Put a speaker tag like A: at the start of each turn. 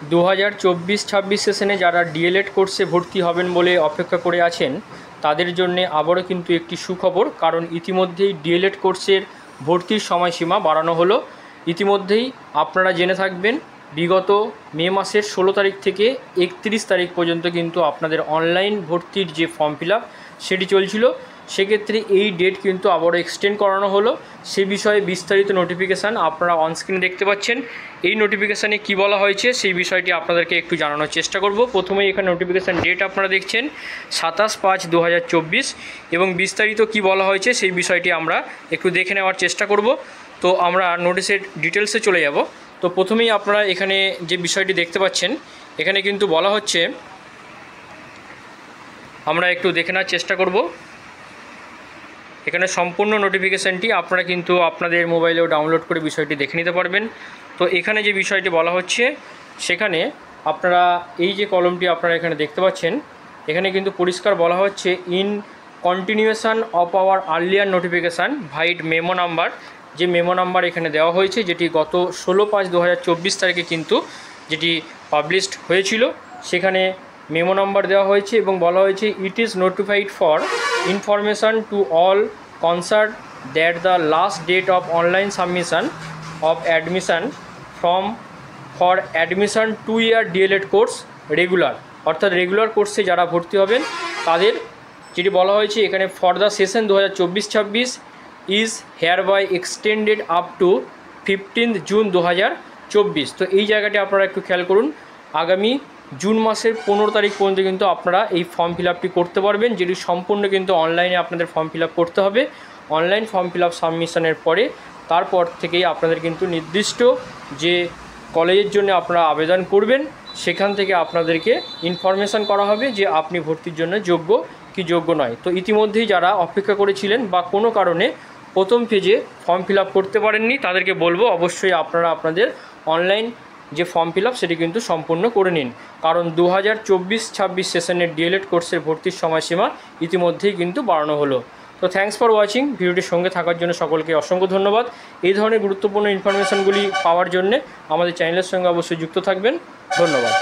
A: 2024-26 সেশনে যারা ডিএলএড কোর্সে ভর্তি হবেন বলে অপেক্ষা করে আছেন তাদের জন্যে আবারও কিন্তু একটি সুখবর, কারণ ইতিমধ্যেই ডিএলএড কোর্সের ভর্তির সময়সীমা বাড়ানো হলো। ইতিমধ্যেই আপনারা জেনে থাকবেন বিগত মে মাসের 16 তারিখ থেকে 31 তারিখ পর্যন্ত কিন্তু আপনাদের অনলাইন ভর্তির যে ফর্ম ফিল আপ সেটি চলছিল। সেক্ষেত্রে এই ডেট কিন্তু আবারও এক্সটেন্ড করানো হলো। সে বিষয়ে বিস্তারিত নোটিফিকেশান আপনারা অনস্ক্রিনে দেখতে পাচ্ছেন। এই নোটিফিকেশানে কি বলা হয়েছে সেই বিষয়টি আপনাদেরকে একটু জানানোর চেষ্টা করব। প্রথমেই এখানে নোটিফিকেশান ডেট আপনারা দেখছেন 27/5/2024 এবং বিস্তারিত কি বলা হয়েছে সেই বিষয়টি আমরা একটু দেখে নেওয়ার চেষ্টা করব। তো আমরা নোটিশের ডিটেলসে চলে যাব। তো প্রথমেই আপনারা এখানে যে বিষয়টি দেখতে পাচ্ছেন, এখানে কিন্তু বলা হচ্ছে, আমরা একটু দেখে নেওয়ার চেষ্টা করব। এখানে সম্পূর্ণ নোটিফিকেশানটি আপনারা কিন্তু আপনাদের মোবাইলেও ডাউনলোড করে বিষয়টি দেখে নিতে পারবেন। তো এখানে যে বিষয়টি বলা হচ্ছে সেখানে আপনারা এই যে কলমটি আপনারা এখানে দেখতে পাচ্ছেন, এখানে কিন্তু পরিষ্কার বলা হচ্ছে in continuation of our earlier notification vide memo number, যে মেমো নাম্বার এখানে দেওয়া হয়েছে যেটি গত 16/5/2024 তারিখে কিন্তু যেটি পাবলিশড হয়েছিল, সেখানে মেমো নাম্বার দেওয়া হয়েছে এবং বলা হয়েছে it is notified for information to all concern that the last date of online submission of admission for admission 2 year DElEd course regular, অর্থাৎ রেগুলার কোর্সে যারা ভর্তি হবেন তাদের যেটি বলা হয়েছে এখানে for the session 2024-26 is hereby extended up to 15 June 2024। তো এই জায়গাটি আপনারা একটু খেয়াল করুন, আগামী জুন মাসের 15 তারিখ পর্যন্ত কিন্তু আপনারা এই ফর্ম ফিল আপটি করতে পারবেন, যেটি সম্পূর্ণ কিন্তু অনলাইনে আপনাদের ফর্ম ফিল আপ করতে হবে। অনলাইন ফর্ম ফিল আপ সাবমিশনের পরে তারপর থেকেই আপনাদের কিন্তু নির্দিষ্ট যে কলেজের জন্য আপনারা আবেদন করবেন সেখান থেকে আপনাদেরকে ইনফরমেশান করা হবে যে আপনি ভর্তির জন্য যোগ্য কি যোগ্য নয়। তো ইতিমধ্যেই যারা অপেক্ষা করেছিলেন বা কোনো কারণে প্রথম পেজে ফর্ম ফিল আপ করতে পারেননি তাদেরকে বলবো অবশ্যই আপনারা আপনাদের অনলাইন যে ফর্ম ফিল আপ সেটি কিন্তু সম্পূর্ণ করে নিন, কারণ 2024-26 সেশনের ডিএলএড কোর্সের ভর্তির সময়সীমা ইতিমধ্যেই কিন্তু বাড়ানো হলো। তো থ্যাঙ্কস ফর ওয়াচিং, ভিডিওটির সঙ্গে থাকার জন্য সকলকে অসংখ্য ধন্যবাদ। এই ধরনের গুরুত্বপূর্ণ ইনফরমেশানগুলি পাওয়ার জন্য আমাদের চ্যানেলের সঙ্গে অবশ্যই যুক্ত থাকবেন। ধন্যবাদ।